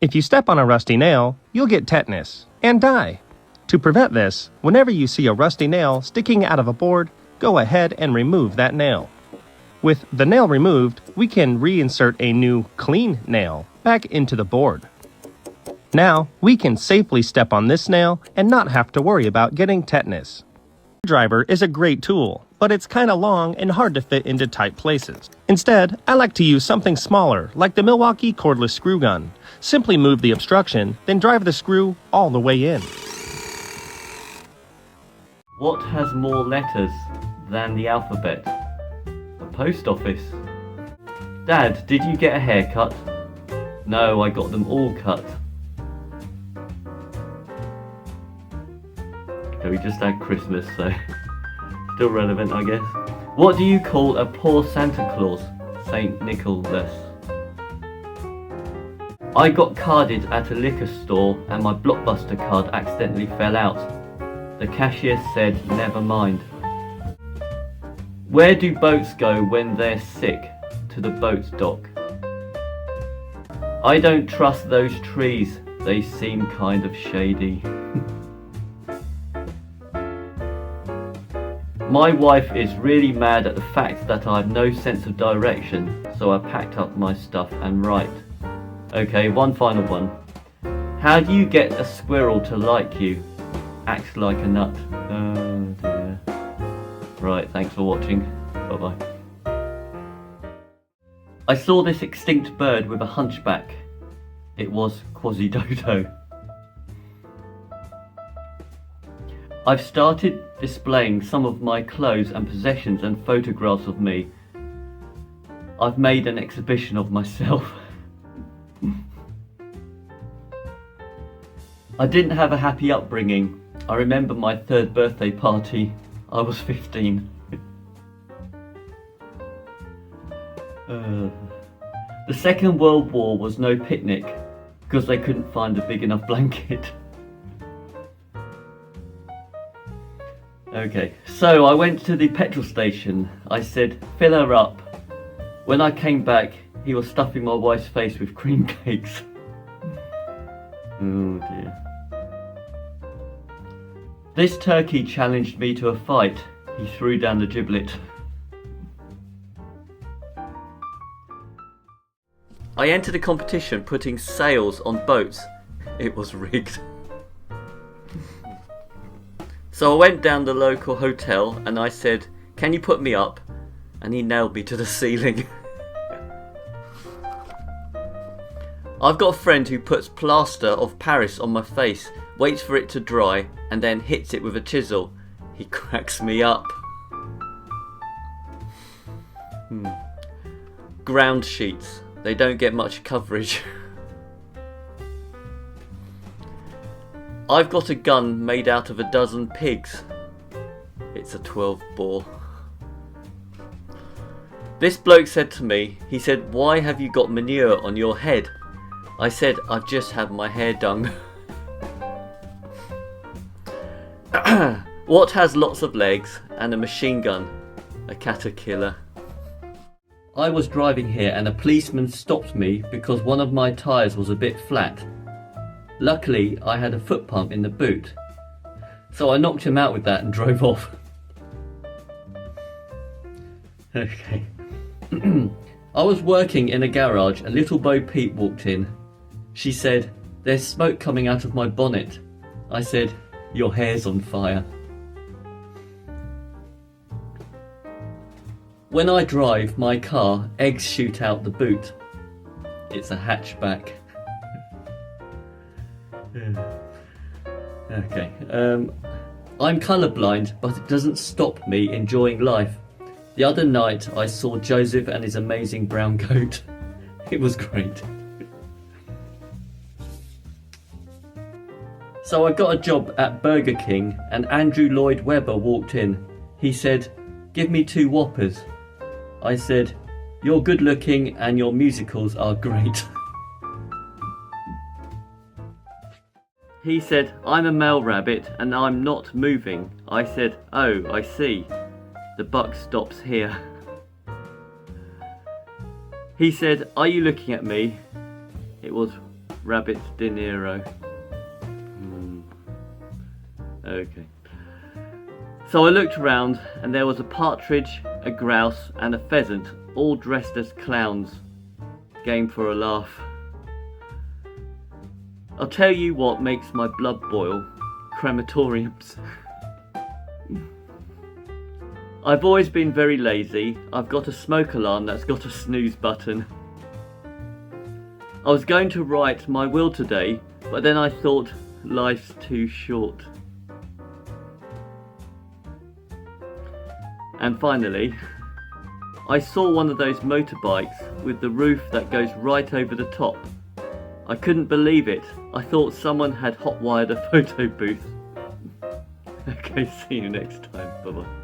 If you step on a rusty nail, you'll get tetanus and die. To prevent this, whenever you see a rusty nail sticking out of a board, go ahead and remove that nail. With the nail removed, we can reinsert a new clean nail back into the board. Now, we can safely step on this nail and not have to worry about getting tetanus. A screwdriver is a great tool, but it's kinda long and hard to fit into tight places. Instead, I like to use something smaller, like the Milwaukee cordless screw gun. Simply move the obstruction, then drive the screw all the way in. What has more letters than the alphabet? A post office. Dad, did you get a haircut? No, I got them all cut. Okay, we just had Christmas, so still relevant, I guess. What do you call a poor Santa Claus? Saint Nicholas. I got carded at a liquor store and my Blockbuster card accidentally fell out. The cashier said, never mind. Where do boats go when they're sick? To the boat dock. I don't trust those trees, they seem kind of shady. My wife is really mad at the fact that I have no sense of direction, so I packed up my stuff and write. Okay, one final one. How do you get a squirrel to like you? Acts like a nut. Oh dear. Right, thanks for watching. Bye bye. I saw this extinct bird with a hunchback. It was Quasi-Dodo. I've started displaying some of my clothes and possessions and photographs of me. I've made an exhibition of myself. I didn't have a happy upbringing. I remember my 3rd birthday party. I was 15. The Second World War was no picnic because they couldn't find a big enough blanket. Okay, so I went to the petrol station. I said, fill her up. When I came back, he was stuffing my wife's face with cream cakes. Oh dear. This turkey challenged me to a fight. He threw down the giblet. I entered a competition putting sails on boats. It was rigged. So I went down the local hotel and I said, can you put me up? And he nailed me to the ceiling. I've got a friend who puts plaster of Paris on my face, waits for it to dry, and then hits it with a chisel. He cracks me up. Ground sheets. They don't get much coverage. I've got a gun made out of a dozen pigs. It's a 12 bore. This bloke said to me, he said, why have you got manure on your head? I said, I've just had my hair done. What has lots of legs and a machine gun? A caterpillar. I was driving here and a policeman stopped me because one of my tyres was a bit flat. Luckily, I had a foot pump in the boot, so I knocked him out with that and drove off. Okay. I was working in a garage and little Bo Peep walked in. She said, there's smoke coming out of my bonnet. I said, your hair's on fire. When I drive my car, eggs shoot out the boot. It's a hatchback. Okay, I'm colourblind, but it doesn't stop me enjoying life. The other night I saw Joseph and his amazing brown goat. It was great. So I got a job at Burger King and Andrew Lloyd Webber walked in. He said, give me 2 Whoppers. I said, you're good looking and your musicals are great. He said, I'm a male rabbit and I'm not moving. I said, oh, I see. The buck stops here. He said, are you looking at me? It was Rabbit De Niro. Okay. So I looked around and there was a partridge, a grouse and a pheasant, all dressed as clowns, game for a laugh. I'll tell you what makes my blood boil: crematoriums. I've always been very lazy. I've got a smoke alarm that's got a snooze button. I was going to write my will today, but then I thought life's too short. And finally, I saw one of those motorbikes with the roof that goes right over the top. I couldn't believe it. I thought someone had hot-wired a photo booth. Okay, see you next time. Bye-bye.